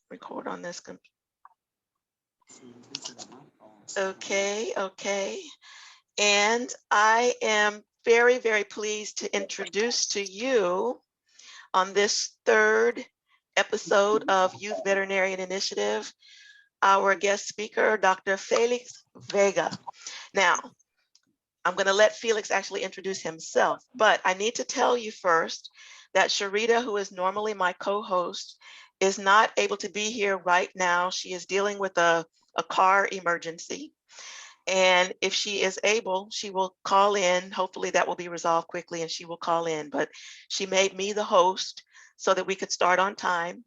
record on this. Okay, okay. And I am very, very pleased to introduce to you on this third episode of Youth Veterinarian Initiative, our guest speaker, Dr. Felix Vega. Now, I'm going to let Felix actually introduce himself, but I need to tell you first that Sharita, who is normally my co-host, is not able to be here right now. She is dealing with a car emergency. And if she is able, she will call in. Hopefully that will be resolved quickly and she will call in. But she made me the host so that we could start on time.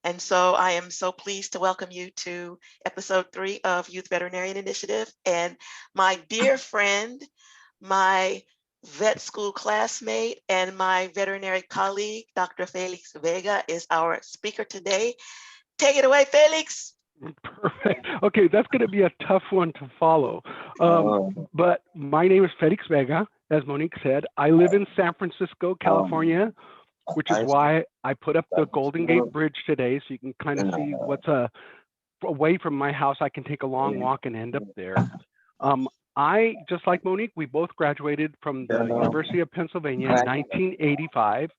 And so I am so pleased to welcome you to episode 3 of Youth Veterinarian Initiative. And my dear friend, my vet school classmate, and my veterinary colleague, Dr. Felix Vega, is our speaker today. Take it away, Felix. Perfect. Okay, that's going to be a tough one to follow. But my name is Felix Vega, as Monique said. I live in San Francisco, California, which is why I put up the Golden Gate Bridge today, so you can kind of see what's away from my house. I can take a long walk and end up there. I, just like Monique, we both graduated from the University of Pennsylvania in 1985.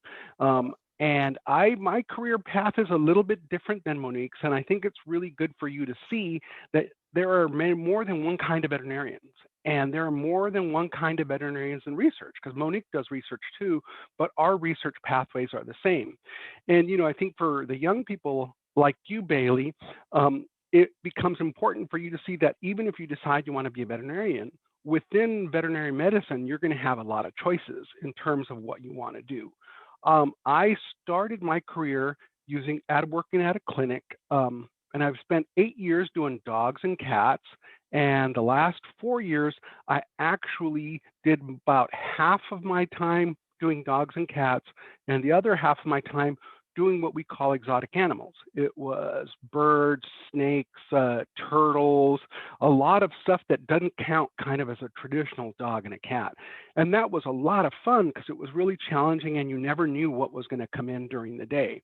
And my career path is a little bit different than Monique's, and I think it's really good for you to see that there are more than one kind of veterinarians, and there are more than one kind of veterinarians in research, because Monique does research too, but our research pathways are the same. And, you know, I think for the young people like you, Bailey, it becomes important for you to see that even if you decide you want to be a veterinarian, within veterinary medicine, you're going to have a lot of choices in terms of what you want to do. I started my career working at a clinic, and I've spent 8 years doing dogs and cats. And the last 4 years, I actually did about half of my time doing dogs and cats, and the other half of my time doing what we call exotic animals. It was birds, snakes, turtles, a lot of stuff that doesn't count kind of as a traditional dog and a cat. And that was a lot of fun because it was really challenging and you never knew what was going to come in during the day.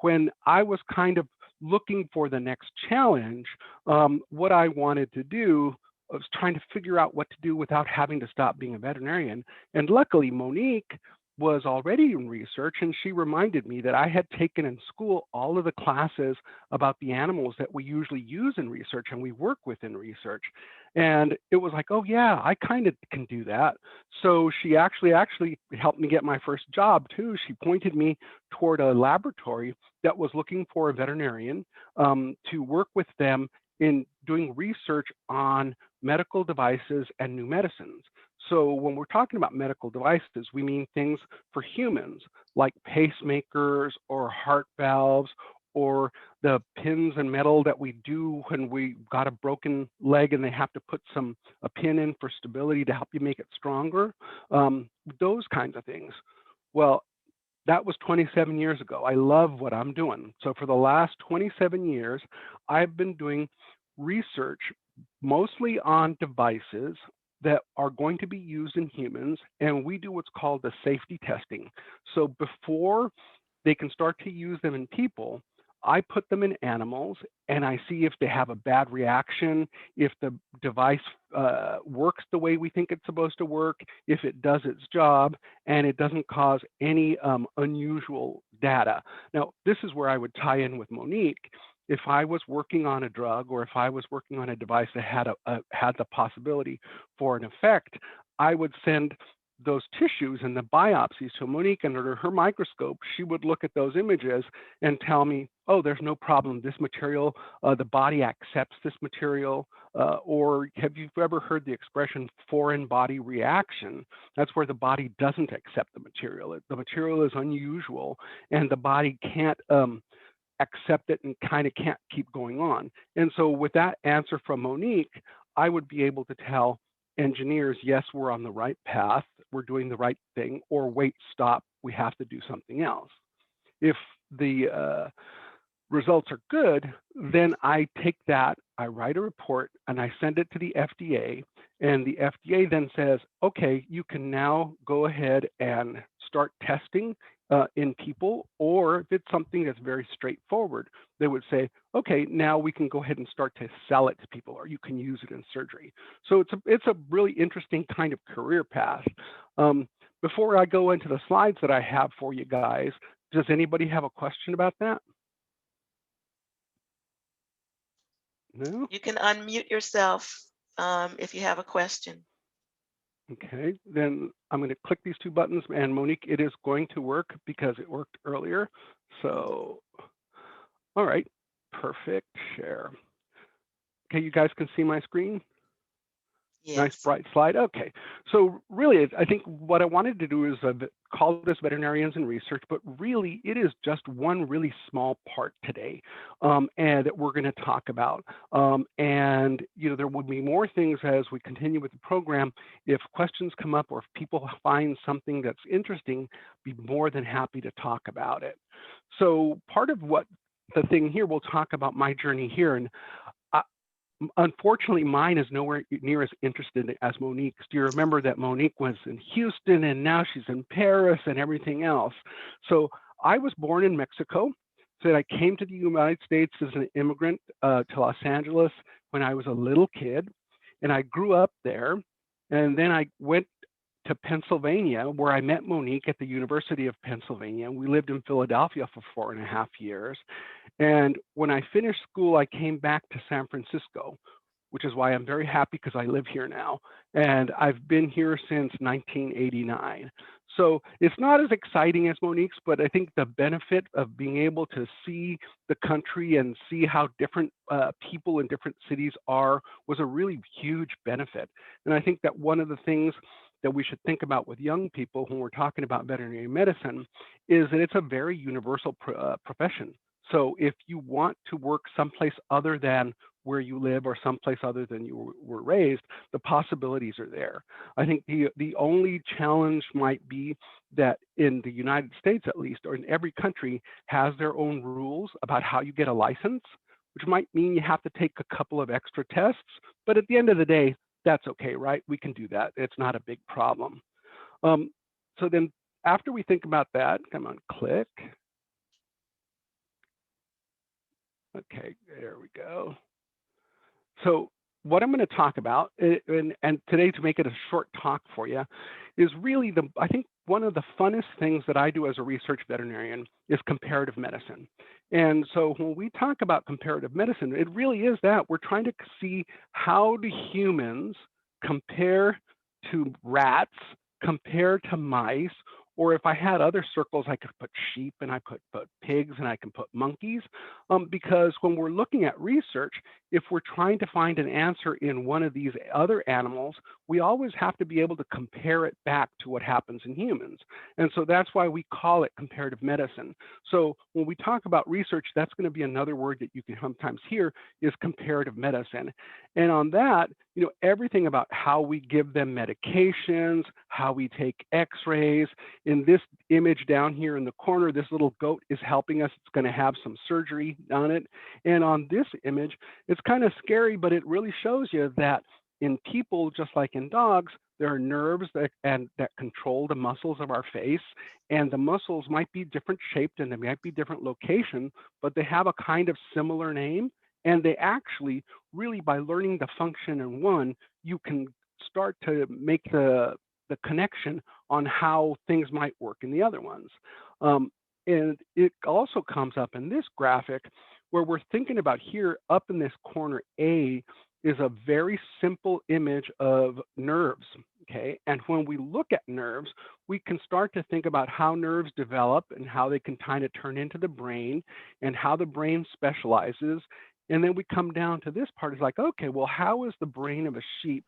When I was kind of looking for the next challenge, what I wanted to do was trying to figure out what to do without having to stop being a veterinarian. And luckily, Monique was already in research, and she reminded me that I had taken in school all of the classes about the animals that we usually use in research and we work with in research. And it was like, oh yeah, I kind of can do that. So she actually helped me get my first job too. She pointed me toward a laboratory that was looking for a veterinarian to work with them in doing research on medical devices and new medicines. So when we're talking about medical devices, we mean things for humans like pacemakers or heart valves or the pins and metal that we do when we got a broken leg and they have to put a pin in for stability to help you make it stronger, those kinds of things. Well, that was 27 years ago. I love what I'm doing. So for the last 27 years, I've been doing research mostly on devices that are going to be used in humans, and we do what's called the safety testing. So before they can start to use them in people, I put them in animals and I see if they have a bad reaction, if the device works the way we think it's supposed to work, if it does its job, and it doesn't cause any unusual data. Now, this is where I would tie in with Monique. If I was working on a drug or if I was working on a device that had the possibility for an effect, I would send those tissues and the biopsies to Monique, and under her microscope, she would look at those images and tell me, oh, there's no problem. This material, the body accepts this material. Or have you ever heard the expression foreign body reaction? That's where the body doesn't accept the material. The material is unusual and the body can't accept it and kind of can't keep going on. And so with that answer from Monique, I would be able to tell engineers, yes, we're on the right path, we're doing the right thing, or wait, stop, we have to do something else. If the results are good, then I take that, I write a report, and I send it to the FDA, and the FDA then says, okay, you can now go ahead and start testing in people, or if it's something that's very straightforward, they would say, okay, now we can go ahead and start to sell it to people, or you can use it in surgery. So it's a really interesting kind of career path. Before I go into the slides that I have for you guys, does anybody have a question about that? No? You can unmute yourself if you have a question. Okay, then I'm going to click these two buttons, and Monique, it is going to work because it worked earlier. So, all right, perfect, share. Okay, you guys can see my screen? Nice Yes. bright slide. Okay, so really, I think what I wanted to do is call this Veterinarians in Research, but really it is just one really small part today, and that we're going to talk about. And there will be more things as we continue with the program. If questions come up or if people find something that's interesting, be more than happy to talk about it. So part of what the thing here, we'll talk about my journey here, and unfortunately, mine is nowhere near as interested as Monique's. Do you remember that Monique was in Houston and now she's in Paris and everything else? So I was born in Mexico. So I came to the United States as an immigrant to Los Angeles when I was a little kid, and I grew up there. And then I went to Pennsylvania, where I met Monique at the University of Pennsylvania. We lived in Philadelphia for 4.5 years. And when I finished school, I came back to San Francisco, which is why I'm very happy because I live here now. And I've been here since 1989. So it's not as exciting as Monique's, but I think the benefit of being able to see the country and see how different people in different cities are was a really huge benefit. And I think that one of the things that we should think about with young people when we're talking about veterinary medicine is that it's a very universal profession. So if you want to work someplace other than where you live or someplace other than you were raised, the possibilities are there. I think the only challenge might be that in the United States, at least, or in every country, has their own rules about how you get a license, which might mean you have to take a couple of extra tests. But at the end of the day, that's okay, right? We can do that. It's not a big problem. So then after we think about that, come on, click. Okay, there we go. So what I'm going to talk about, and today to make it a short talk for you, is really I think one of the funnest things that I do as a research veterinarian is comparative medicine. And so when we talk about comparative medicine, it really is that we're trying to see how do humans compare to rats, compare to mice, or if I had other circles, I could put sheep and I could put pigs and I can put monkeys, because when we're looking at research, if we're trying to find an answer in one of these other animals, we always have to be able to compare it back to what happens in humans. And so that's why we call it comparative medicine. So when we talk about research, that's going to be another word that you can sometimes hear is comparative medicine. And on that, everything about how we give them medications, how we take x-rays. In this image down here in the corner, this little goat is helping us. It's going to have some surgery on it. And on this image, it's kind of scary, but it really shows you that in people, just like in dogs, there are nerves that control the muscles of our face, and the muscles might be different shaped and they might be different location, but they have a kind of similar name. And they actually, really, by learning the function in one, you can start to make the connection on how things might work in the other ones. And it also comes up in this graphic where we're thinking about here up in this corner A is a very simple image of nerves, okay? And when we look at nerves, we can start to think about how nerves develop and how they can kind of turn into the brain and how the brain specializes. And then we come down to this part, is like, okay, well, how is the brain of a sheep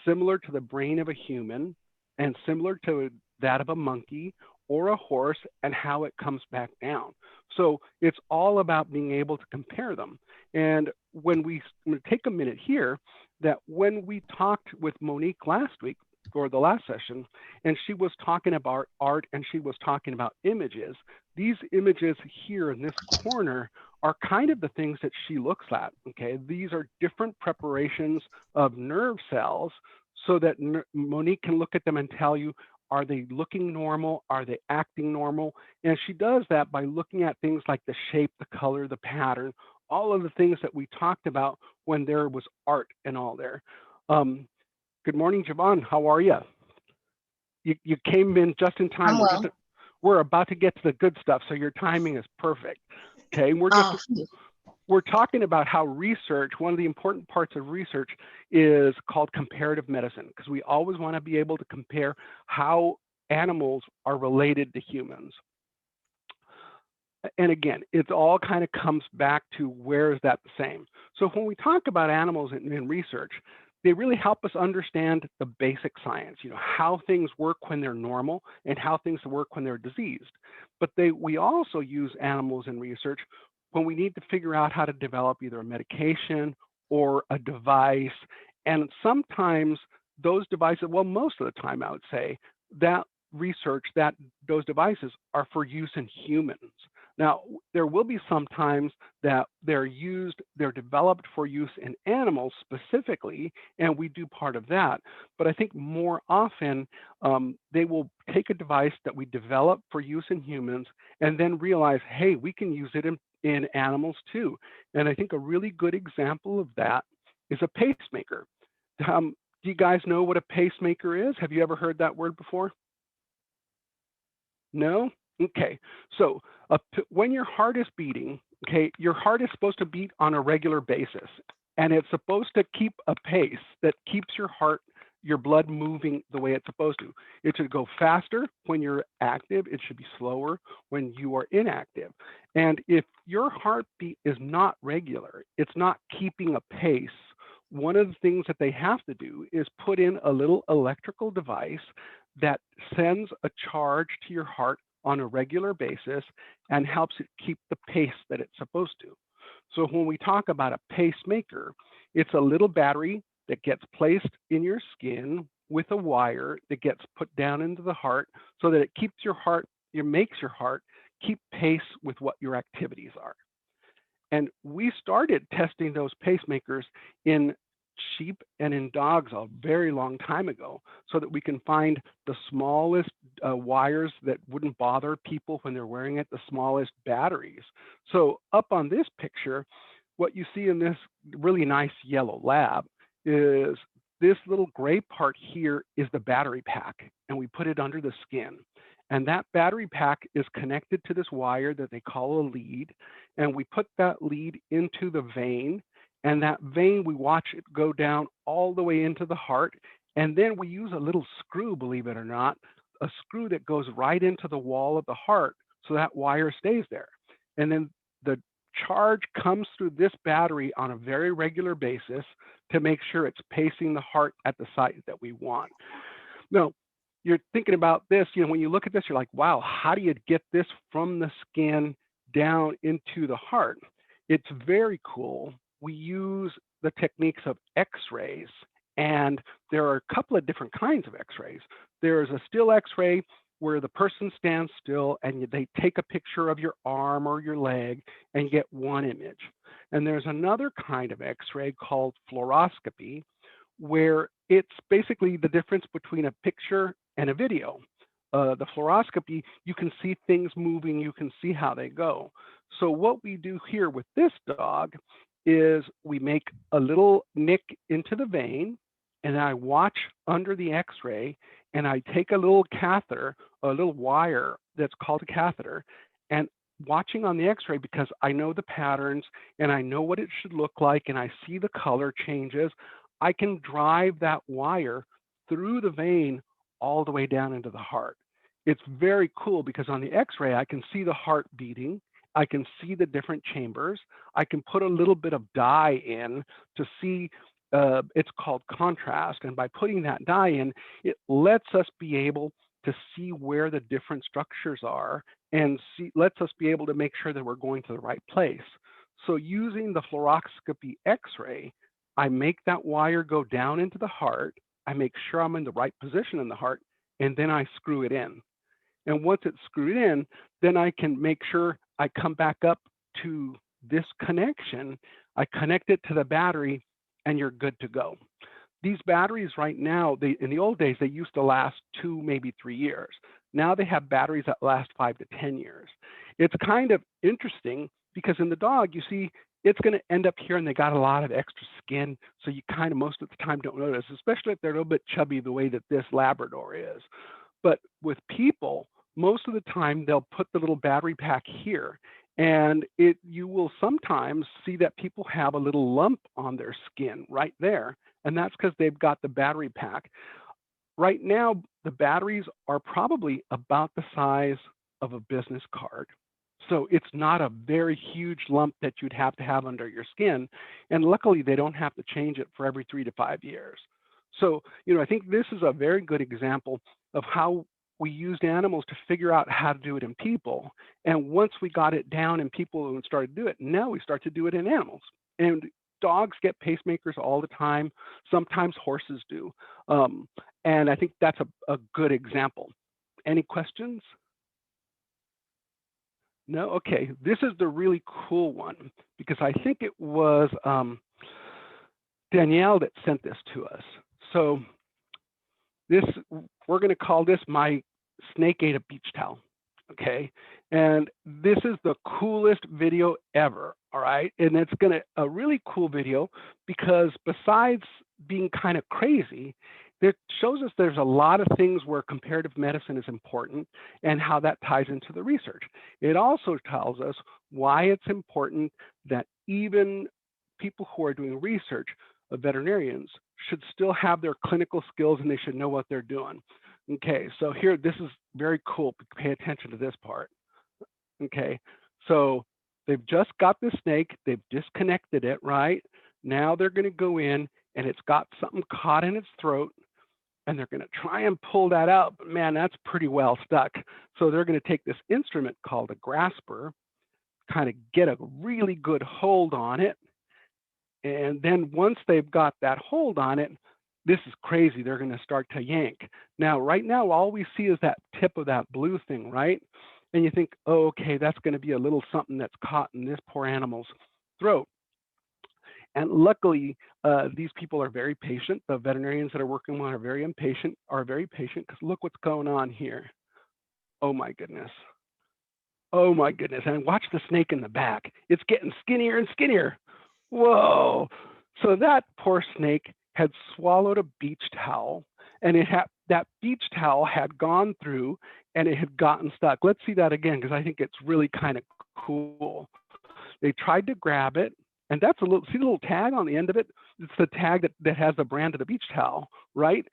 similar to the brain of a human and similar to that of a monkey or a horse, and how it comes back down? So it's all about being able to compare them. And when we take a minute here, that when we talked with Monique last week, or the last session, and she was talking about art and she was talking about images, these images here in this corner are kind of the things that she looks at, okay? These are different preparations of nerve cells so that Monique can look at them and tell you, Are they looking normal? Are they acting normal? And she does that by looking at things like the shape, the color, the pattern, all of the things that we talked about when there was art and all there. Good morning, Javon. How are you? You came in just in time. I'm well. We're about to get to the good stuff, so your timing is perfect. Okay, we're talking about how research, one of the important parts of research is called comparative medicine, because we always want to be able to compare how animals are related to humans. And again, it all kind of comes back to where is that the same. So when we talk about animals in research, they really help us understand the basic science, how things work when they're normal and how things work when they're diseased. But we also use animals in research when we need to figure out how to develop either a medication or a device. And sometimes those devices, well, most of the time I would say, that research, those devices are for use in humans. Now, there will be some times that they're developed for use in animals specifically, and we do part of that. But I think more often, they will take a device that we develop for use in humans and then realize, hey, we can use it in animals too. And I think a really good example of that is a pacemaker. Do you guys know what a pacemaker is? Have you ever heard that word before? No? Okay, so when your heart is beating, okay, your heart is supposed to beat on a regular basis, and it's supposed to keep a pace that keeps your blood moving the way it's supposed to. It should go faster when you're active. It should be slower when you are inactive. And if your heartbeat is not regular, it's not keeping a pace, one of the things that they have to do is put in a little electrical device that sends a charge to your heart on a regular basis and helps it keep the pace that it's supposed to. So when we talk about a pacemaker, it's a little battery that gets placed in your skin with a wire that gets put down into the heart so that it keeps makes your heart keep pace with what your activities are. And we started testing those pacemakers in sheep and in dogs a very long time ago so that we can find the smallest wires that wouldn't bother people when they're wearing it, the smallest batteries. So up on this picture, what you see in this really nice yellow lab is this little gray part here is the battery pack, and we put it under the skin. And that battery pack is connected to this wire that they call a lead, and we put that lead into the vein, and that vein, we watch it go down all the way into the heart, and then we use a little screw, believe it or not, a screw that goes right into the wall of the heart so that wire stays there. And then the charge comes through this battery on a very regular basis to make sure it's pacing the heart at the site that we want. Now, you're thinking about this, when you look at this, you're like, wow, how do you get this from the skin down into the heart? It's very cool. We use the techniques of x-rays, and there are a couple of different kinds of x-rays. There's a still x-ray where the person stands still and they take a picture of your arm or your leg and you get one image. And there's another kind of x-ray called fluoroscopy, where it's basically the difference between a picture and a video. The fluoroscopy, you can see things moving, you can see how they go. So what we do here with this dog is we make a little nick into the vein, and I watch under the x-ray, and I take a little catheter, a little wire that's called a catheter, and watching on the x-ray, because I know the patterns and I know what it should look like and I see the color changes, I can drive that wire through the vein all the way down into the heart. It's very cool because on the x-ray, I can see the heart beating. I can see the different chambers. I can put a little bit of dye in to see, it's called contrast. And by putting that dye in, it lets us be able to see where the different structures are and lets us be able to make sure that we're going to the right place. So using the fluoroscopy x-ray, I make that wire go down into the heart. I make sure I'm in the right position in the heart, and then I screw it in. And once it's screwed in, then I can make sure I come back up to this connection. I connect it to the battery, and you're good to go. these batteries right now, in the old days, they used to last 2, maybe 3 years. Now they have batteries that last 5 to 10 years. It's kind of interesting because in the dog, you see, it's going to end up here and they got a lot of extra skin. So you kind of most of the time don't notice, especially if they're a little bit chubby the way that this Labrador is. But with people, most of the time they'll put the little battery pack here. And you will sometimes see that people have a little lump on their skin right there. And that's because they've got the battery pack. Right now, the batteries are probably about the size of a business card. So it's not a very huge lump that you'd have to have under your skin. And luckily, they don't have to change it for every 3 to 5 years. So, I think this is a very good example of how we used animals to figure out how to do it in people. And once we got it down in people and started to do it, now we start to do it in animals. And dogs get pacemakers all the time. Sometimes horses do. And I think that's a good example. Any questions? No? Okay. This is the really cool one because I think it was Danielle that sent this to us. So we're going to call this my snake ate a beach towel. Okay. And this is the coolest video ever. All right. And it's a really cool video because besides being kind of crazy, it shows us there's a lot of things where comparative medicine is important and how that ties into the research. It also tells us why it's important that even people who are doing research, veterinarians, should still have their clinical skills and they should know what they're doing. Okay, so here, this is very cool. Pay attention to this part. Okay, so they've just got the snake, they've disconnected it, right? Now they're going to go in and it's got something caught in its throat and they're going to try and pull that out, but man, that's pretty well stuck. So they're going to take this instrument called a grasper, kind of get a really good hold on it. And then once they've got that hold on it, this is crazy. They're going to start to yank. Now, right now, all we see is that tip of that blue thing, right? And you think, oh, okay, that's going to be a little something that's caught in this poor animal's throat. And luckily, these people are very patient. The veterinarians that are working on are very patient because look what's going on here. Oh my goodness. Oh my goodness. And watch the snake in the back. It's getting skinnier and skinnier. Whoa. So that poor snake had swallowed a beach towel and that beach towel had gone through and it had gotten stuck. Let's see that again because I think it's really kind of cool. They tried to grab it. And that's see the little tag on the end of it? It's the tag that has the brand of the beach towel, right?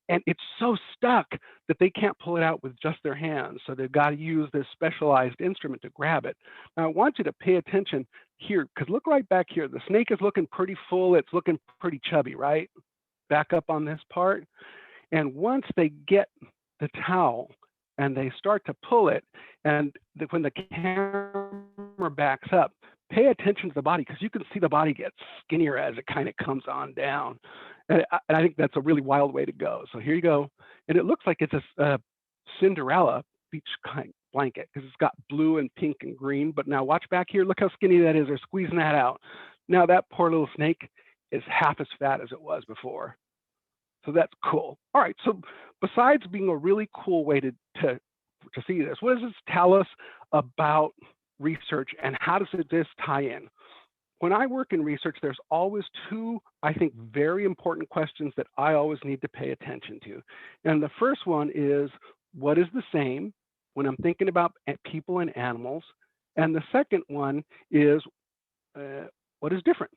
And it's so stuck that they can't pull it out with just their hands. So they've got to use this specialized instrument to grab it. Now, I want you to pay attention here, because look right back here. The snake is looking pretty full. It's looking pretty chubby, right? Back up on this part. And once they get the towel and they start to pull it, and when the camera backs up, pay attention to the body because you can see the body gets skinnier as it kind of comes on down. And I think that's a really wild way to go. So here you go. And it looks like it's a Cinderella beach kind blanket because it's got blue and pink and green. But now watch back here. Look how skinny that is. They're squeezing that out. Now that poor little snake is half as fat as it was before. So that's cool. All right. So besides being a really cool way to see this, what does this tell us about research and how does this tie in? When I work in research, there's always two, I think, very important questions that I always need to pay attention to. And the first one is, what is the same when I'm thinking about people and animals? And the second one is, what is different?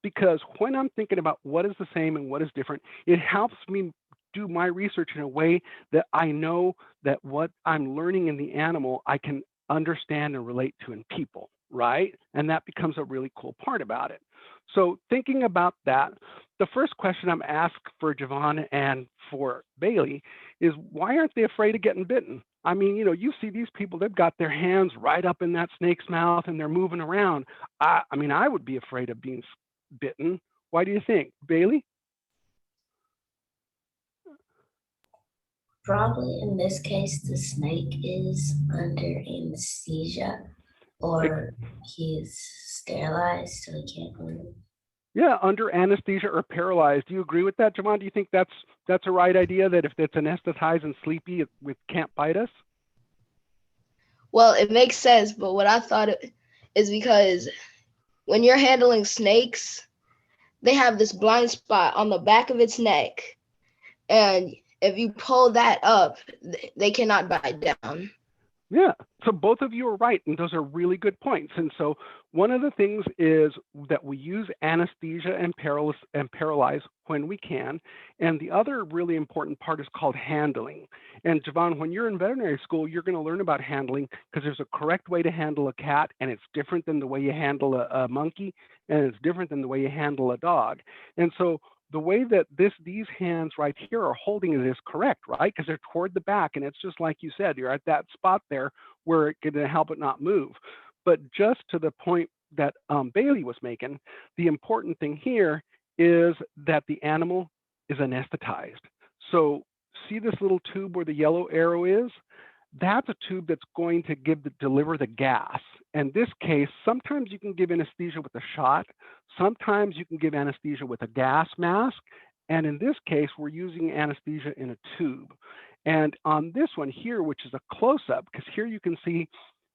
Because when I'm thinking about what is the same and what is different, it helps me do my research in a way that I know that what I'm learning in the animal, I can understand and relate to in people, right? And that becomes a really cool part about it. So thinking about that, the first question I'm asked for Javon and for Bailey is, why aren't they afraid of getting bitten? I mean, you see these people, they've got their hands right up in that snake's mouth and they're moving around. I mean, I would be afraid of being bitten. Why do you think, Bailey? Probably in this case, the snake is under anesthesia or he is sterilized so he can't move. Yeah, under anesthesia or paralyzed. Do you agree with that, Javon? Do you think that's a right idea, that if it's anesthetized and sleepy, it can't bite us? Well, it makes sense, but what I thought is because when you're handling snakes, they have this blind spot on the back of its neck, and if you pull that up, they cannot bite down. Yeah, so both of you are right, and those are really good points. And so one of the things is that we use anesthesia and paralyze when we can. And the other really important part is called handling. And Javon, when you're in veterinary school, you're going to learn about handling, because there's a correct way to handle a cat, and it's different than the way you handle a monkey, and it's different than the way you handle a dog. And so the way that these hands right here are holding it is correct, right? Because they're toward the back, and it's just like you said, you're at that spot there where it can help it not move. But just to the point that Bailey was making, the important thing here is that the animal is anesthetized. So see this little tube where the yellow arrow is? That's a tube that's going to deliver the gas. In this case, sometimes you can give anesthesia with a shot. Sometimes you can give anesthesia with a gas mask. And in this case, we're using anesthesia in a tube. And on this one here, which is a close-up, because here you can see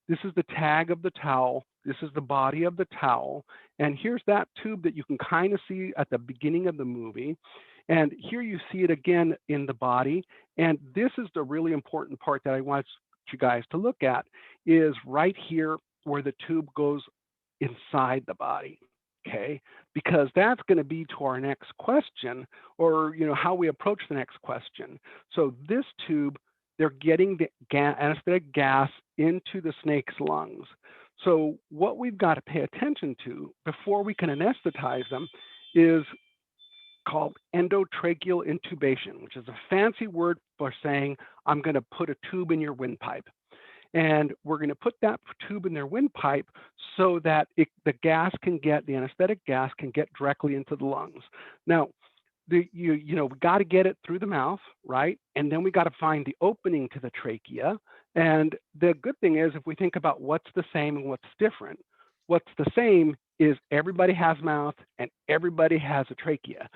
this is the tag of the towel. This is the body of the towel. And here's that tube that you can kind of see at the beginning of the movie. And here you see it again in the body. And this is the really important part that I want you guys to look at, is right here where the tube goes inside the body, okay? Because that's going to be to our next question, or how we approach the next question. So this tube, they're getting the anesthetic gas into the snake's lungs. So what we've got to pay attention to before we can anesthetize them is called endotracheal intubation, which is a fancy word for saying, I'm going to put a tube in your windpipe. And we're going to put that tube in their windpipe so that the anesthetic gas can get directly into the lungs. Now, we got to get it through the mouth, right? And then we got to find the opening to the trachea. And the good thing is, if we think about what's the same and what's different, what's the same is everybody has mouth and everybody has a trachea.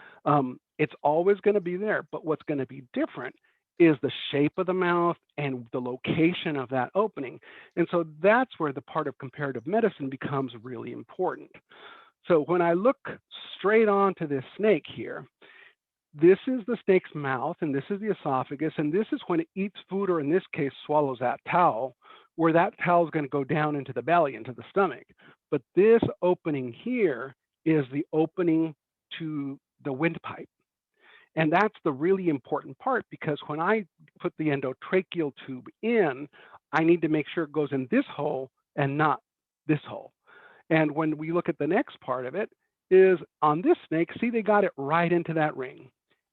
It's always going to be there, but what's going to be different is the shape of the mouth and the location of that opening. And so that's where the part of comparative medicine becomes really important. So when I look straight onto this snake here, this is the snake's mouth, and this is the esophagus, and this is when it eats food, or in this case, swallows that towel, where that towel is going to go down into the belly, into the stomach. But this opening here is the opening to the windpipe. And that's the really important part, because when I put the endotracheal tube in, I need to make sure it goes in this hole and not this hole. And when we look at the next part of it, is on this snake, see, they got it right into that ring.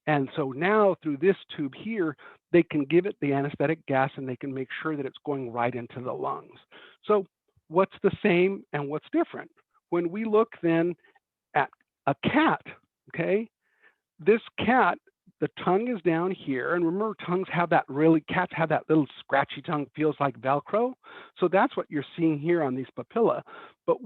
And so now through this tube here, they can give it the anesthetic gas, and they can make sure that it's going right into the lungs. So what's the same and what's different? When we look then at a cat, okay, this cat, the tongue is down here. And remember, cats have that little scratchy tongue, feels like Velcro. So that's what you're seeing here on these papilla. But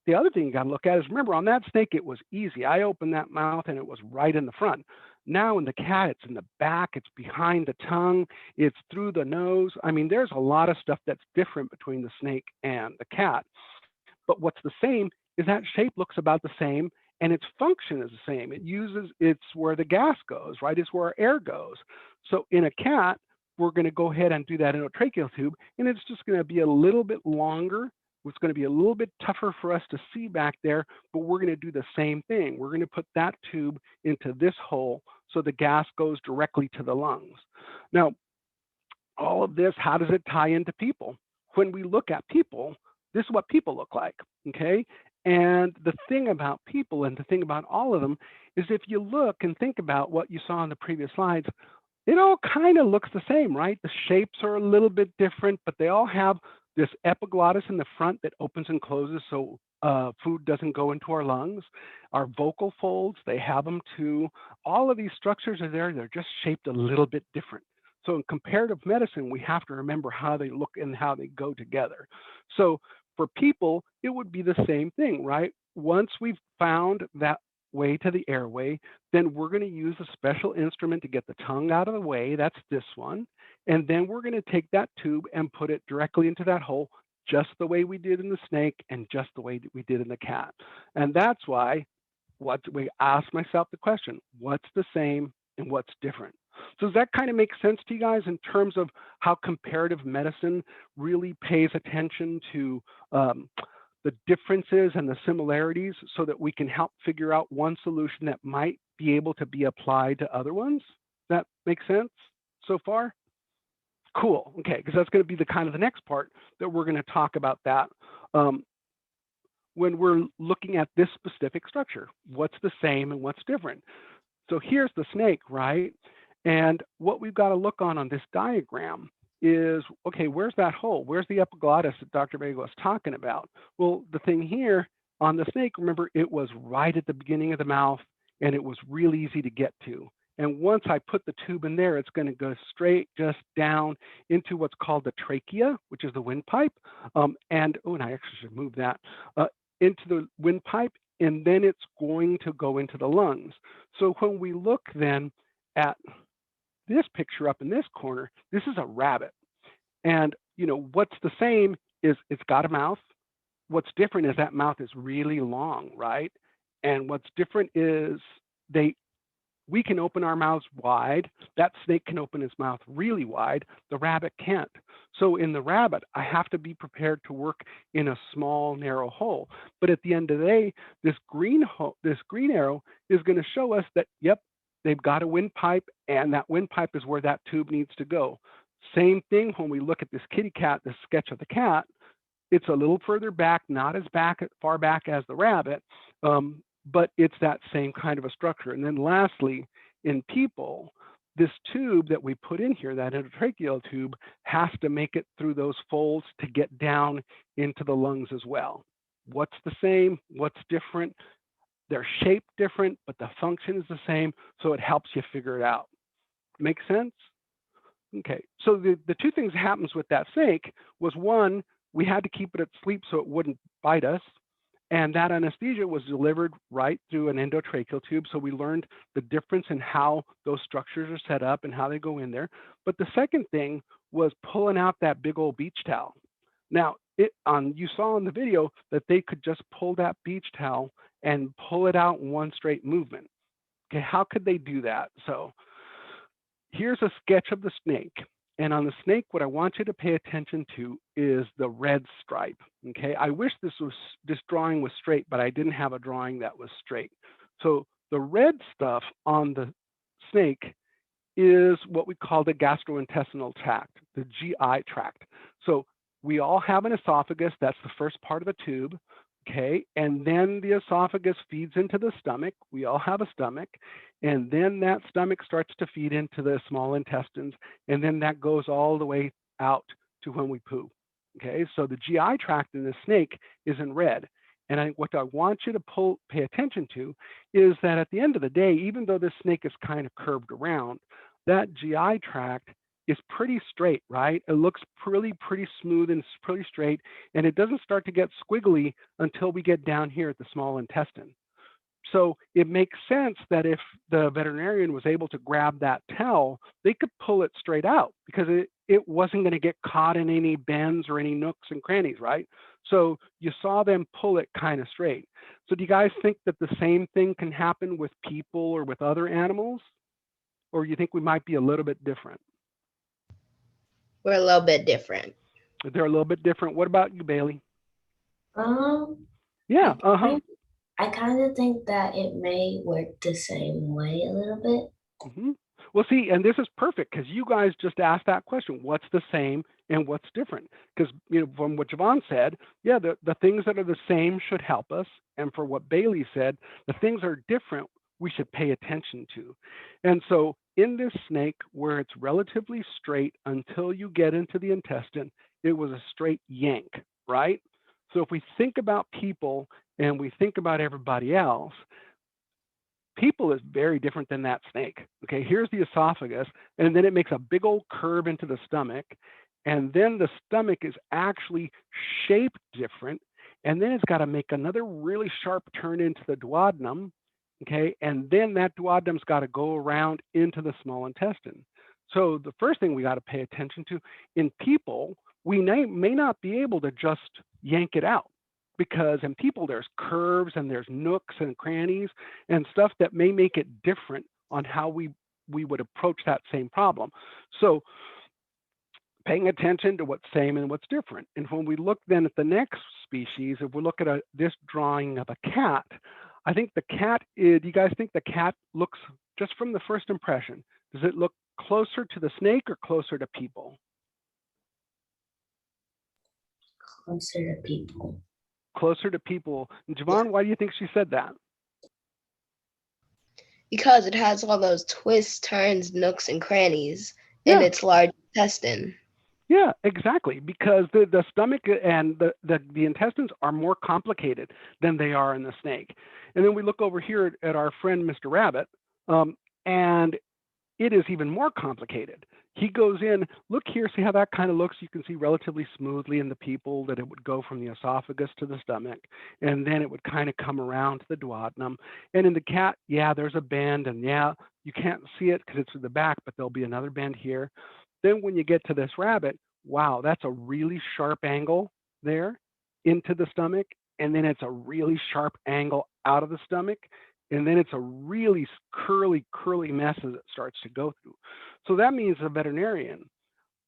the other thing you got to look at is, remember, on that snake, it was easy. I opened that mouth and it was right in the front. Now in the cat, it's in the back, it's behind the tongue, it's through the nose. I mean, there's a lot of stuff that's different between the snake and the cat. But what's the same is that shape looks about the same, and its function is the same. It's where the gas goes, right? It's where our air goes. So in a cat, we're going to go ahead and do that endotracheal tube, and it's just going to be a little bit longer. It's going to be a little bit tougher for us to see back there, but we're going to do the same thing. We're going to put that tube into this hole so the gas goes directly to the lungs. Now, all of this, how does it tie into people? When we look at people, this is what people look like, okay? And the thing about people, and the thing about all of them, is if you look and think about what you saw on the previous slides, it all kind of looks the same, right? The shapes are a little bit different, but they all have this epiglottis in the front that opens and closes so food doesn't go into our lungs. Our vocal folds, they have them too. All of these structures are there. They're just shaped a little bit different. So in comparative medicine, we have to remember how they look and how they go together. So for people, it would be the same thing, right? Once we've found that way to the airway, then we're going to use a special instrument to get the tongue out of the way. That's this one. And then we're going to take that tube and put it directly into that hole, just the way we did in the snake and just the way that we did in the cat. And that's why we ask myself the question, what's the same and what's different? So does that kind of make sense to you guys in terms of how comparative medicine really pays attention to the differences and the similarities so that we can help figure out one solution that might be able to be applied to other ones? Does that make sense so far? Cool. Okay, because that's going to be the kind of the next part that we're going to talk about that when we're looking at this specific structure. What's the same and what's different? So here's the snake, right? And what we've got to look on this diagram is, okay, where's that hole? Where's the epiglottis that Dr. Vega was talking about? Well, the thing here on the snake, remember, it was right at the beginning of the mouth and it was really easy to get to. And once I put the tube in there, it's going to go straight just down into what's called the trachea, which is the windpipe. And I actually should move that into the windpipe, and then it's going to go into the lungs. So when we look then at this picture up in this corner, this is a rabbit. And what's the same is it's got a mouth. What's different is that mouth is really long, right? And what's different is we can open our mouths wide. That snake can open his mouth really wide. The rabbit can't. So in the rabbit, I have to be prepared to work in a small, narrow hole. But at the end of the day, this green arrow is going to show us that, yep, they've got a windpipe, and that windpipe is where that tube needs to go. Same thing when we look at this kitty cat, this sketch of the cat. It's a little further back, not as far back as the rabbit, but it's that same kind of a structure. And then lastly, in people, this tube that we put in here, that endotracheal tube, has to make it through those folds to get down into the lungs as well. What's the same? What's different? They're shaped different, but the function is the same, so it helps you figure it out. Make sense? Okay, so the two things that happens with that snake was, one, we had to keep it asleep so it wouldn't bite us. And that anesthesia was delivered right through an endotracheal tube. So we learned the difference in how those structures are set up and how they go in there. But the second thing was pulling out that big old beach towel. Now, you saw in the video that they could just pull that beach towel and pull it out in one straight movement. Okay, how could they do that? So here's a sketch of the snake. And on the snake, what I want you to pay attention to is the red stripe. Okay, I wish this drawing was straight, but I didn't have a drawing that was straight. So the red stuff on the snake is what we call the gastrointestinal tract, the GI tract. So we all have an esophagus. That's the first part of the tube. Okay, and then the esophagus feeds into the stomach. We all have a stomach, and then that stomach starts to feed into the small intestines, and then that goes all the way out to when we poo. Okay, so the GI tract in the snake is in red. And what I want you to pay attention to is that at the end of the day, even though this snake is kind of curved around, that GI tract is pretty straight, right? It looks pretty smooth and pretty straight, and it doesn't start to get squiggly until we get down here at the small intestine. So it makes sense that if the veterinarian was able to grab that towel, they could pull it straight out because it wasn't going to get caught in any bends or any nooks and crannies, right? So you saw them pull it kind of straight. So do you guys think that the same thing can happen with people or with other animals? Or you think we might be a little bit different? We're a little bit different. They're a little bit different. What about you, Bailey? Yeah, uh-huh. I kind of think that it may work the same way a little bit. Mm-hmm. Well, see, and this is perfect because you guys just asked that question. What's the same and what's different? Because from what Javon said, yeah, the things that are the same should help us. And for what Bailey said, the things that are different, we should pay attention to. And so in this snake, where it's relatively straight until you get into the intestine, it was a straight yank, right? So if we think about people and we think about everybody else, people is very different than that snake. Okay, here's the esophagus, and then it makes a big old curve into the stomach, and then the stomach is actually shaped different, and then it's got to make another really sharp turn into the duodenum, Okay, and then that duodenum's got to go around into the small intestine. So the first thing we got to pay attention to, in people, we may not be able to just yank it out, because in people there's curves and there's nooks and crannies and stuff that may make it different on how we would approach that same problem. So paying attention to what's same and what's different. And when we look then at the next species, if we look at this drawing of a cat, I think the cat, do you guys think the cat looks, just from the first impression, does it look closer to the snake or closer to people? Closer to people. Closer to people. And Javon, why do you think she said that? Because it has all those twists, turns, nooks, and crannies in Yeah. its large intestine. Yeah, exactly. Because the stomach and the intestines are more complicated than they are in the snake. And then we look over here at our friend Mr. Rabbit, and it is even more complicated. He goes in, look here, see how that kind of looks? You can see relatively smoothly in the people that it would go from the esophagus to the stomach, and then it would kind of come around to the duodenum. And in the cat, yeah, there's a bend, and yeah, you can't see it because it's in the back, but there'll be another bend here. Then when you get to this rabbit, wow, that's a really sharp angle there into the stomach, and then it's a really sharp angle out of the stomach, and then it's a really curly mess as it starts to go through. So that means a veterinarian,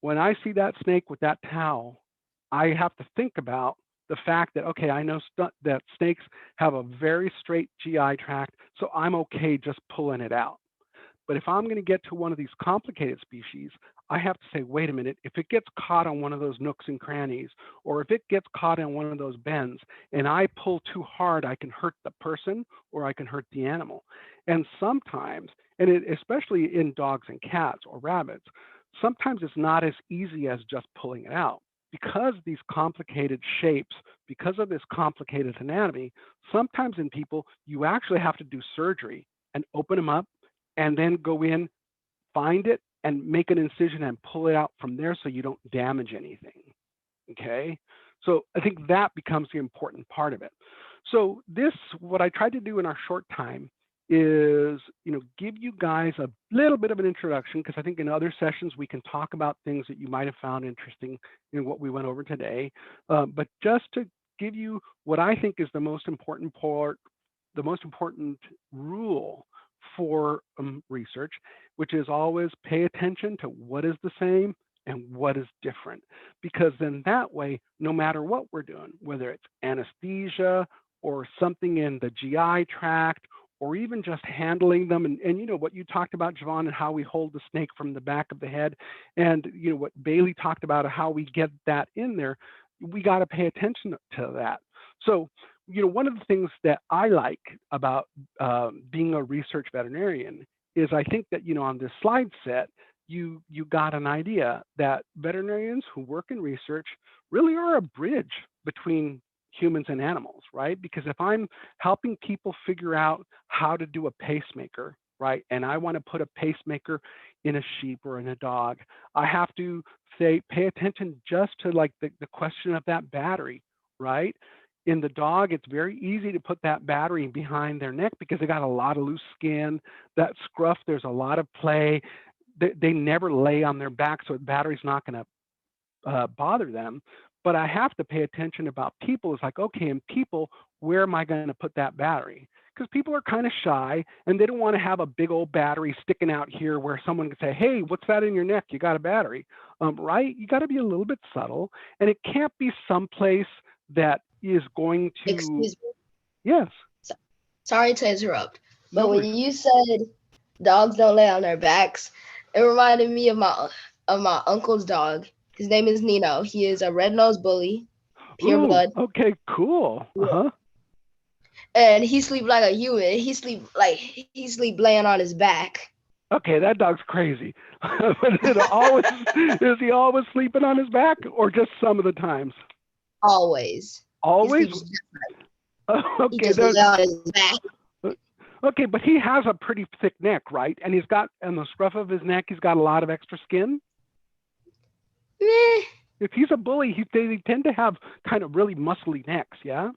when I see that snake with that towel, I have to think about the fact that, okay, I know that snakes have a very straight GI tract, so I'm okay just pulling it out. But if I'm going to get to one of these complicated species, I have to say, wait a minute, if it gets caught on one of those nooks and crannies, or if it gets caught in one of those bends, and I pull too hard, I can hurt the person or I can hurt the animal. And sometimes, and especially in dogs and cats or rabbits, sometimes it's not as easy as just pulling it out. Because these complicated shapes, because of this complicated anatomy, sometimes in people, you actually have to do surgery and open them up and then go in, find it, and make an incision and pull it out from there so you don't damage anything, okay? So I think that becomes the important part of it. So this, what I tried to do in our short time is, give you guys a little bit of an introduction, because I think in other sessions we can talk about things that you might have found interesting in what we went over today. But just to give you what I think is the most important part, the most important rule for research, which is always pay attention to what is the same and what is different. Because then that way, no matter what we're doing, whether it's anesthesia or something in the GI tract, or even just handling them, and what you talked about, Javon, and how we hold the snake from the back of the head, and what Bailey talked about, how we get that in there, we got to pay attention to that. So, one of the things that I like about being a research veterinarian is I think that, on this slide set, you got an idea that veterinarians who work in research really are a bridge between humans and animals, right? Because if I'm helping people figure out how to do a pacemaker, right, and I want to put a pacemaker in a sheep or in a dog, I have to say, pay attention just to like the question of that battery, right? In the dog, it's very easy to put that battery behind their neck because they got a lot of loose skin. That scruff, there's a lot of play. They never lay on their back, so the battery's not going to bother them. But I have to pay attention about people. It's like, okay, in people, where am I going to put that battery? Because people are kind of shy and they don't want to have a big old battery sticking out here where someone can say, hey, what's that in your neck? You got a battery, right? You got to be a little bit subtle, and it can't be someplace that is going to. Excuse me. Yes. Sorry to interrupt, but No when worries. you said dogs don't lay on their backs, it reminded me of my uncle's dog. His name is Nino. He is a red-nosed bully, pure Ooh, blood. okay, cool. Uh-huh. And he sleep like a human. He sleep laying on his back. Okay, that dog's crazy. But is he always sleeping on his back, or just some of the times? Always. Always? He Okay, just lay on his back. okay, but he has a pretty thick neck, right? And he's got, on the scruff of his neck, he's got a lot of extra skin. Meh. If he's a bully, they tend to have kind of really muscly necks, yeah?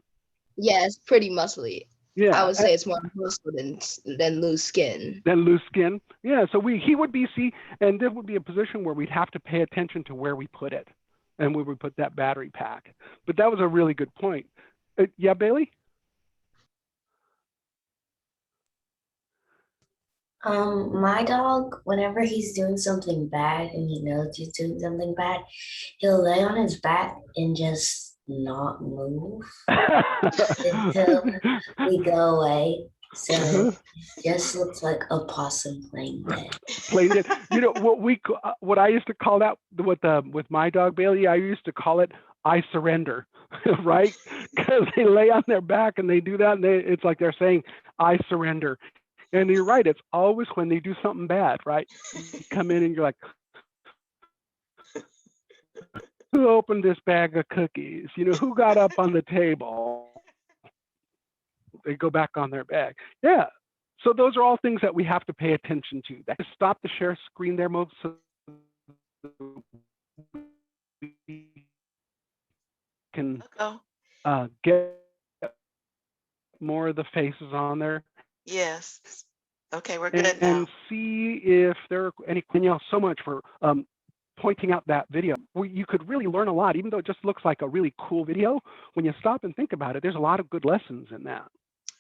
Yeah, it's pretty muscly. Yeah. I would say it's more muscle than loose skin. Then loose skin. Yeah. So he would be and there would be a position where we'd have to pay attention to where we put it and where we put that battery pack. But that was a really good point. Yeah, Bailey? My dog, whenever he's doing something bad and he knows he's doing something bad, he'll lay on his back and just not move until we go away. So it just looks like a possum playing dead. Playing it. You know what I used to call that with my dog Bailey. I used to call it "I surrender," right? Because they lay on their back and they do that, and it's like they're saying "I surrender." And you're right. It's always when they do something bad, right? You come in and you're like, "Who opened this bag of cookies? You know, who got up on the table?" They go back on their bag. Yeah. So those are all things that we have to pay attention to. That stop the share screen there, most so we can get more of the faces on there. Yes. Okay, we're good now. And see if there are any. Danielle, so much for pointing out that video. You could really learn a lot, even though it just looks like a really cool video. When you stop and think about it, there's a lot of good lessons in that.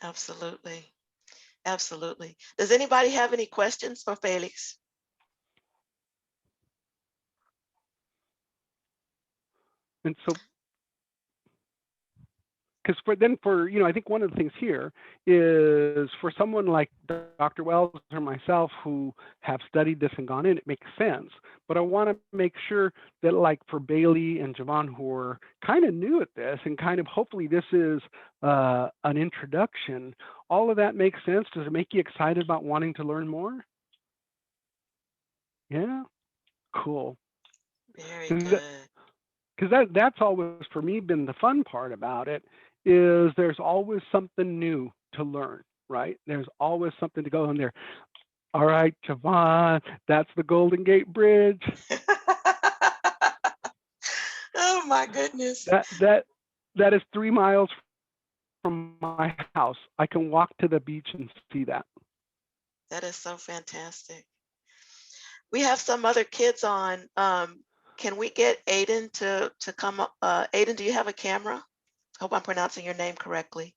Absolutely. Absolutely. Does anybody have any questions for Felix? And so, because I think one of the things here is for someone like Dr. Wells or myself who have studied this and gone in, it makes sense. But I want to make sure that, like for Bailey and Javon, who are kind of new at this and kind of hopefully this is an introduction, all of that makes sense. Does it make you excited about wanting to learn more? Yeah, cool. Very good. Because that's always for me been the fun part about it, is there's always something new to learn, right? There's always something to go in there. All right, Javon, that's the Golden Gate Bridge. Oh my goodness. That is 3 miles from my house. I can walk to the beach and see that. That is so fantastic. We have some other kids on. Can we get Aiden to come up? Aiden, do you have a camera? Hope I'm pronouncing your name correctly.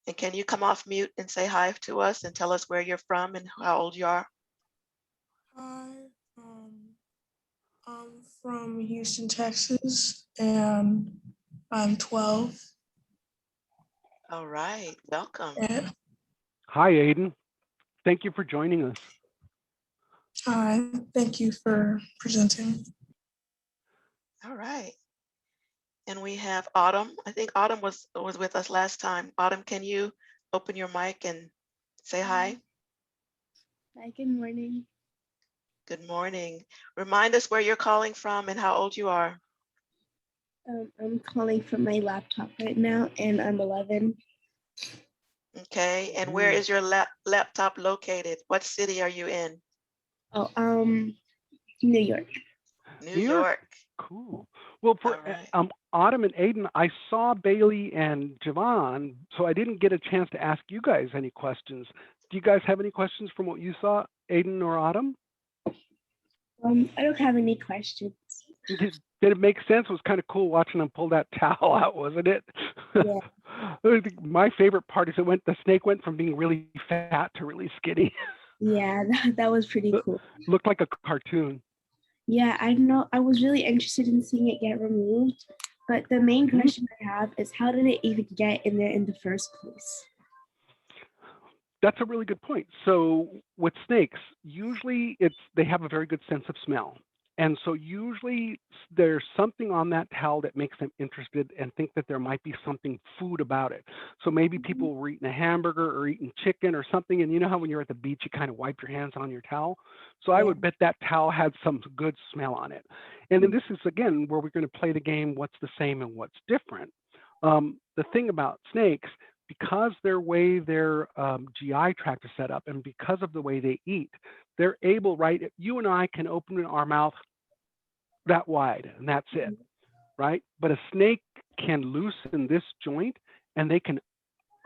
And can you come off mute and say hi to us and tell us where you're from and how old you are? Hi, I'm from Houston, Texas, and I'm 12. All right, welcome. And Hi, Aiden. Thank you for joining us. hi, thank you for presenting. All right. And we have Autumn. I think Autumn was with us last time. Autumn, can you open your mic and say hi? Hi, good morning. Good morning. Remind us where you're calling from and how old you are. I'm calling from my laptop right now, and I'm 11. Okay, and where is your laptop located? What city are you in? Oh, New York. New York. Cool. Well, for right. Autumn and Aiden, I saw Bailey and Javon, so I didn't get a chance to ask you guys any questions. Do you guys have any questions from what you saw, Aiden or Autumn? I don't have any questions. Did it make sense? It was kind of cool watching them pull that towel out, wasn't it? Yeah. My favorite part is the snake went from being really fat to really skinny. Yeah, that was pretty cool. Looked like a cartoon. Yeah, I know. I was really interested in seeing it get removed, but the main question I have is how did it even get in there in the first place? That's a really good point. So with snakes, usually they have a very good sense of smell. And so usually there's something on that towel that makes them interested and think that there might be something food about it. So maybe people were eating a hamburger or eating chicken or something. And you know how when you're at the beach, you kind of wipe your hands on your towel. So I would bet that towel had some good smell on it. And then this is, again, where we're going to play the game, what's the same and what's different. The thing about snakes, because their way their GI tract is set up and because of the way they eat, they're able, right? You and I can open our mouth that wide and that's it, right? But a snake can loosen this joint and they can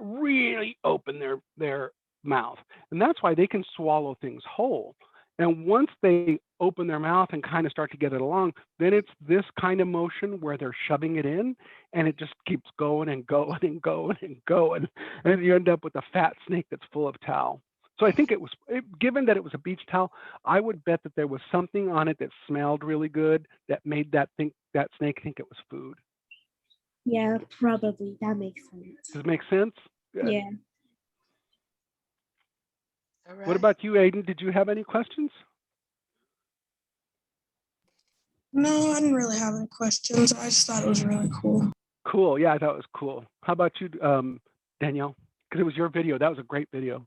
really open their mouth. And that's why they can swallow things whole. And once they open their mouth and kind of start to get it along, then it's this kind of motion where they're shoving it in and it just keeps going and going and going and going. And you end up with a fat snake that's full of towel. So I think given that it was a beach towel, I would bet that there was something on it that smelled really good that made that snake think it was food. Yeah, probably. That makes sense. Does it make sense? Good. Yeah. All right. What about you, Aiden? Did you have any questions? No, I didn't really have any questions. I just thought it was really cool. Cool. Yeah, I thought it was cool. How about you, Danielle? Because it was your video. That was a great video.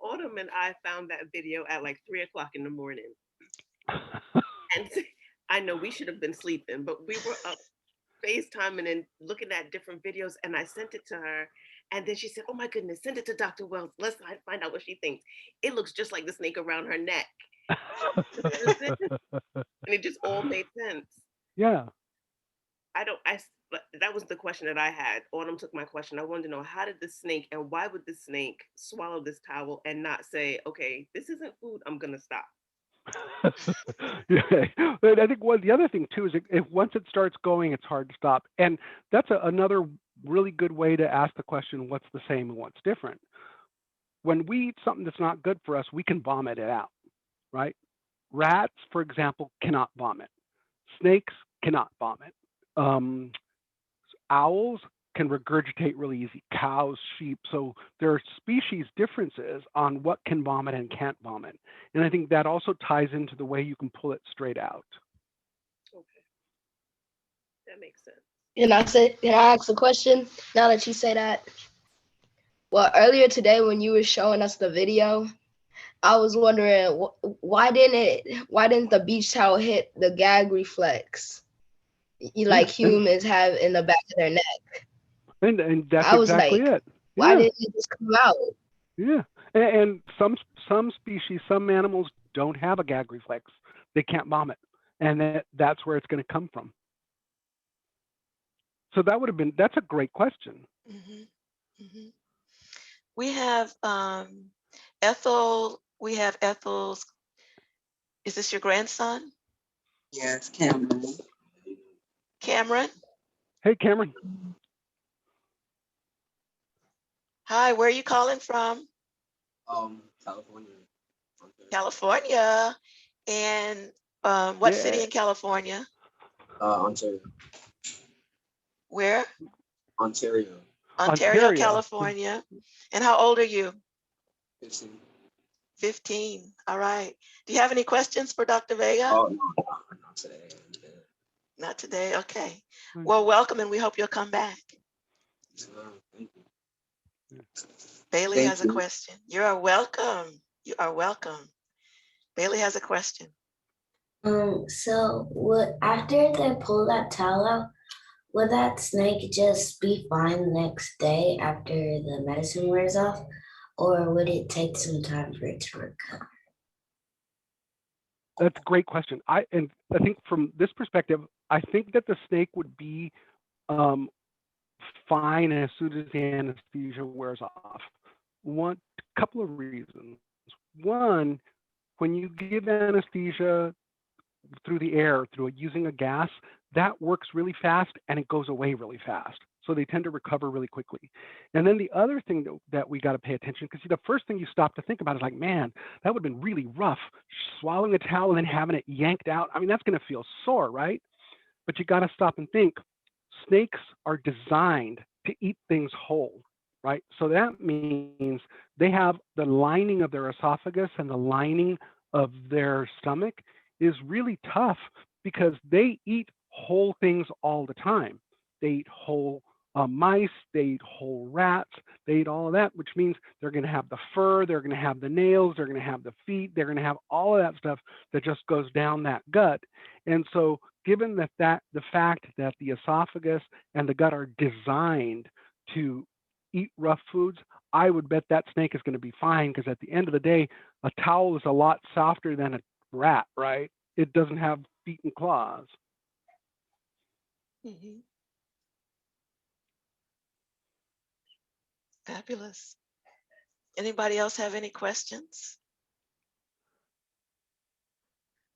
Autumn and I found that video at like 3 o'clock in the morning. And I know we should have been sleeping, but we were up FaceTiming and looking at different videos, and I sent it to her. And then she said, oh my goodness, send it to Dr. Wells. Let's find out what she thinks. It looks just like the snake around her neck. And it just all made sense. Yeah. That was the question that I had. Autumn took my question. I wanted to know, how did the snake, and why would the snake swallow this towel and not say, okay, this isn't food, I'm gonna stop? Yeah. But I think the other thing too is if once it starts going, it's hard to stop. And that's another really good way to ask the question, what's the same and what's different? When we eat something that's not good for us, we can vomit it out, right? Rats, for example, cannot vomit. Snakes cannot vomit. Owls can regurgitate really easy. Cows, sheep. So there are species differences on what can vomit and can't vomit. And I think that also ties into the way you can pull it straight out. Okay. That makes sense. Can I ask a question now that you say that? Well, earlier today when you were showing us the video, I was wondering why didn't the beach towel hit the gag reflex like humans have in the back of their neck? And that's I was exactly like, it. why Yeah. didn't it just come out? Yeah. And some species, some animals don't have a gag reflex. They can't vomit. And that's where it's going to come from. So that's a great question. Mm-hmm. Mm-hmm. We have Ethel. We have Ethel's. Is this your grandson? Yes, Cameron. Cameron? Hey, Cameron. Hi, where are you calling from? California. California. And what city in California? Ontario. Where? Ontario. Ontario, California. And how old are you? 15. 15. All right. Do you have any questions for Dr. Vega? Oh, no, not today. Not today. Okay. Well, welcome, and we hope you'll come back. Thank you. Bailey has a question. You are welcome. You are welcome. Bailey has a question. So after they pull that towel out, would that snake just be fine the next day after the medicine wears off, or would it take some time for it to recover? That's a great question. I think from this perspective, I think that the snake would be fine as soon as the anesthesia wears off. Couple of reasons. One, when you give anesthesia through the air, using a gas, that works really fast and it goes away really fast. So they tend to recover really quickly. And then the other thing that we got to pay attention, because the first thing you stop to think about is like, man, that would have been really rough, swallowing a towel and then having it yanked out. I mean, that's going to feel sore, right? But you got to stop and think, snakes are designed to eat things whole, right? So that means they have the lining of their esophagus and the lining of their stomach is really tough because they eat whole things all the time. They eat whole mice, they eat whole rats, they eat all of that, which means they're going to have the fur, they're going to have the nails, they're going to have the feet, they're going to have all of that stuff that just goes down that gut. And so given the fact that the esophagus and the gut are designed to eat rough foods, I would bet that snake is going to be fine, because at the end of the day, a towel is a lot softer than a rat, right? It doesn't have feet and claws. Mm-hmm. Fabulous. Anybody else have any questions?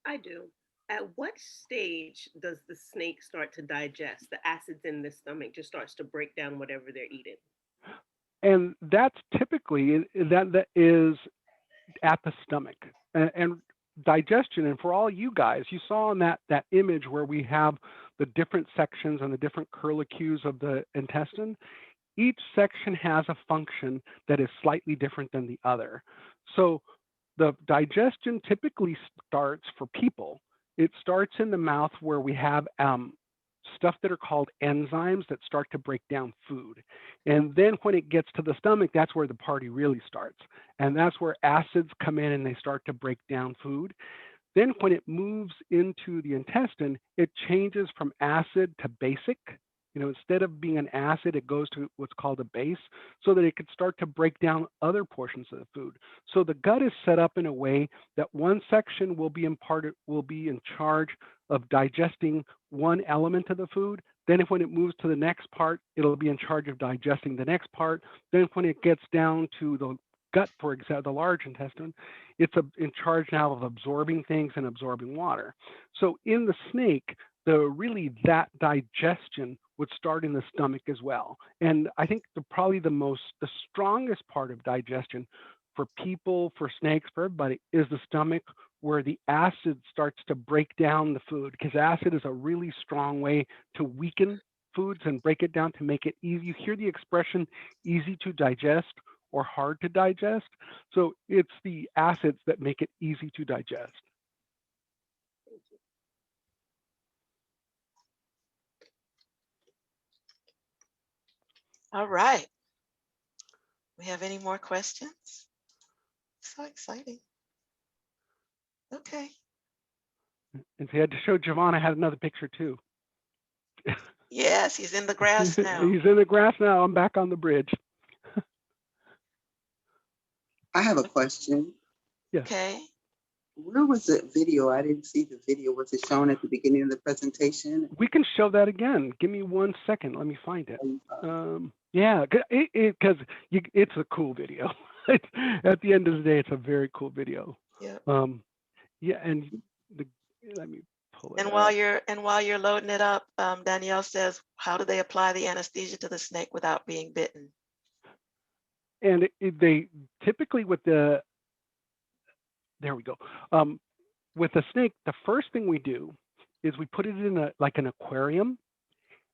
I do. At what stage does the snake start to digest? The acids in the stomach just starts to break down whatever they're eating. And that's typically that is at the stomach. And digestion, and for all you guys, you saw in that image where we have the different sections and the different curlicues of the intestine. Each section has a function that is slightly different than the other. So the digestion typically starts for people. It starts in the mouth where we have stuff that are called enzymes that start to break down food. And then when it gets to the stomach, that's where the party really starts. And that's where acids come in and they start to break down food. Then when it moves into the intestine, it changes from acid to basic. You know, instead of being an acid, it goes to what's called a base so that it could start to break down other portions of the food. So the gut is set up in a way that one section will be in charge of digesting one element of the food. Then when it moves to the next part, it'll be in charge of digesting the next part. Then when it gets down to the gut, for example, the large intestine, it's in charge now of absorbing things and absorbing water. So in the snake, that digestion would start in the stomach as well. And I think probably the strongest part of digestion for people, for snakes, for everybody, is the stomach, where the acid starts to break down the food, because acid is a really strong way to weaken foods and break it down to make it easy. You hear the expression easy to digest or hard to digest. So it's the acids that make it easy to digest. All right. We have any more questions? So exciting. Okay. And so you had to show Javon I had another picture too. Yes, he's in the grass now. He's in the grass now. I'm back on the bridge. I have a question. Yes. Okay. Where was the video? I didn't see the video. Was it shown at the beginning of the presentation? We can show that again. Give me 1 second. Let me find it. Yeah, because it's a cool video. At the end of the day, it's a very cool video. Yeah. Yeah, and let me pull it And up. while you're loading it up, Danielle says, how do they apply the anesthesia to the snake without being bitten? And they typically there we go. With a snake, the first thing we do is we put it in like an aquarium,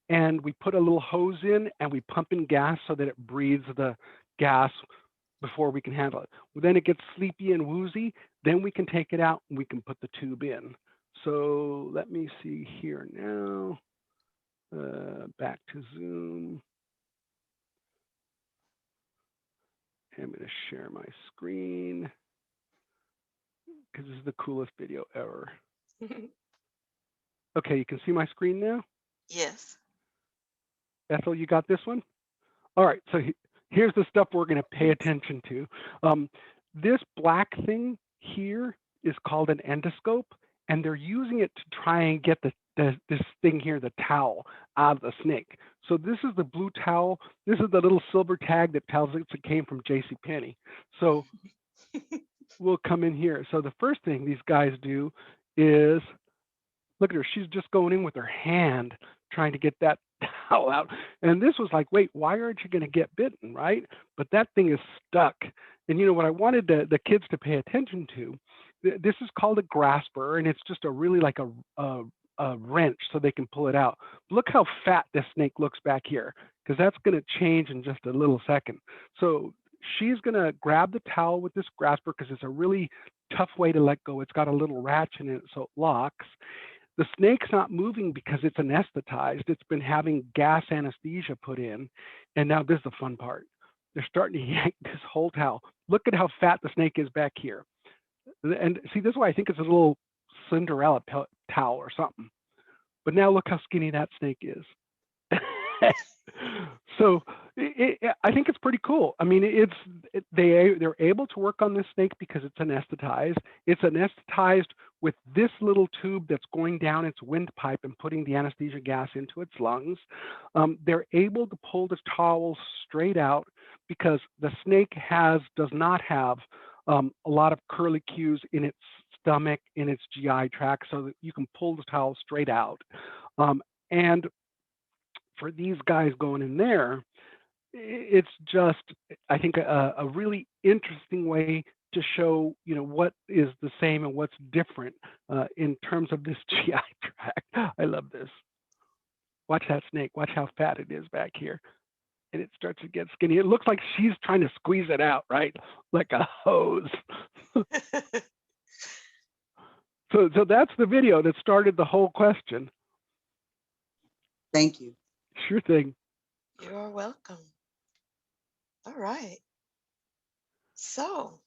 and we put a little hose in and we pump in gas so that it breathes the gas before we can handle it. Then it gets sleepy and woozy. Then we can take it out and we can put the tube in. So let me see here now. Back to Zoom. I'm going to share my screen because this is the coolest video ever. Okay, you can see my screen now? Yes. Ethel, you got this one? All right, so here's the stuff we're going to pay attention to. This black thing here is called an endoscope, and they're using it to try and get this thing here, the towel, out of the snake. So this is the blue towel. This is the little silver tag that tells us it came from JCPenney. So we'll come in here. So the first thing these guys do is, look at her, she's just going in with her hand trying to get that towel out. And this was like, wait, why aren't you going to get bitten, right? But that thing is stuck. And you know what I wanted the kids to pay attention to, this is called a grasper, and it's just a really like a wrench so they can pull it out. Look how fat this snake looks back here, because that's going to change in just a little second. So she's going to grab the towel with this grasper because it's a really tough way to let go. It's got a little ratchet in it so it locks. The snake's not moving because it's anesthetized. It's been having gas anesthesia put in. And now this is the fun part. They're starting to yank this whole towel. Look at how fat the snake is back here. And see, this is why I think it's a little Cinderella towel or something. But now look how skinny that snake is. So I think it's pretty cool. I mean, they're able to work on this snake because it's anesthetized. It's anesthetized with this little tube that's going down its windpipe and putting the anesthesia gas into its lungs. They're able to pull the towel straight out because the snake does not have a lot of curlicues in its stomach, in its GI tract, so that you can pull the towel straight out. And for these guys going in there, it's just, I think, a really interesting way to show, what is the same and what's different in terms of this GI tract. I love this. Watch that snake. Watch how fat it is back here. And it starts to get skinny. It looks like she's trying to squeeze it out, right? Like a hose. So that's the video that started the whole question. Thank you. Sure thing. You're welcome. All right. So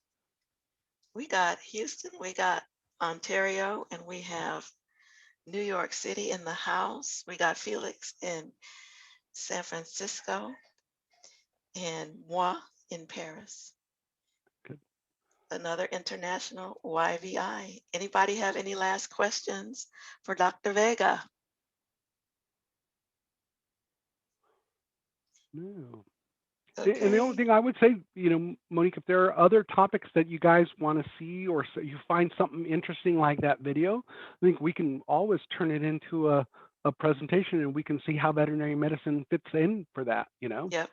we got Houston, we got Ontario, and we have New York City in the house. We got Felix in San Francisco and moi in Paris. Good. Another international YVI. Anybody have any last questions for Dr. Vega? No. Okay. And the only thing I would say, Monique, if there are other topics that you guys want to see, or you find something interesting like that video, I think we can always turn it into a presentation, and we can see how veterinary medicine fits in for that, Yep.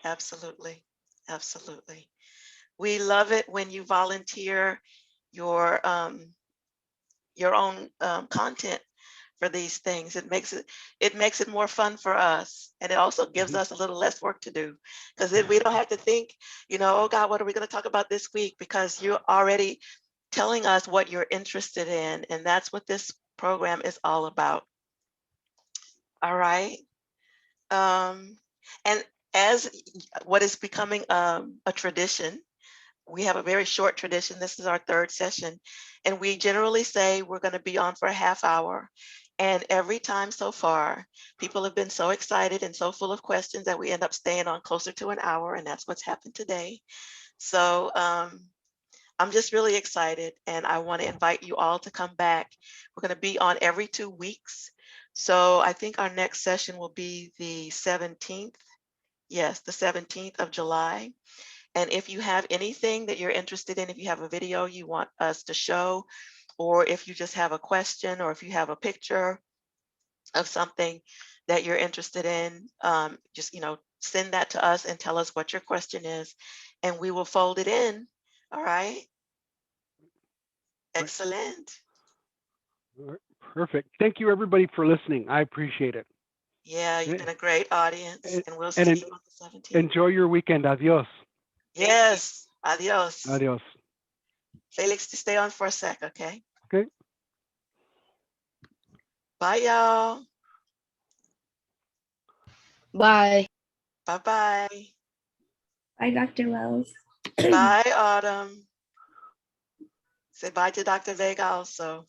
Absolutely. Absolutely. We love it when you volunteer your own content for these things. It makes it more fun for us, and it also gives us a little less work to do, because we don't have to think, oh God, what are we going to talk about this week? Because you're already telling us what you're interested in, and that's what this program is all about. All right. And as what is becoming a tradition, we have a very short tradition. This is our third session, and we generally say we're going to be on for a half hour. And every time so far, people have been so excited and so full of questions that we end up staying on closer to an hour, and that's what's happened today. So I'm just really excited, and I want to invite you all to come back. We're going to be on every 2 weeks. So I think our next session will be the 17th. Yes, the 17th of July. And if you have anything that you're interested in, if you have a video you want us to show, or if you just have a question, or if you have a picture of something that you're interested in, just, send that to us and tell us what your question is, and we will fold it in. All right. Excellent. All right. Perfect. Thank you, everybody, for listening. I appreciate it. Yeah, you've been a great audience, and we'll see you on the 17th. Enjoy your weekend. Adios. Yes. Adios. Adios. Felix, to stay on for a sec, okay? Okay. Bye, y'all. Bye. Bye-bye. Bye, Dr. Wells. Bye, Autumn. Say bye to Dr. Vega also.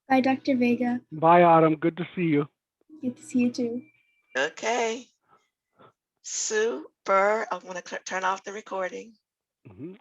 Bye, Dr. Vega. Bye, Autumn. Good to see you. Good to see you too. Okay. Super. I'm going to turn off the recording. Mm-hmm.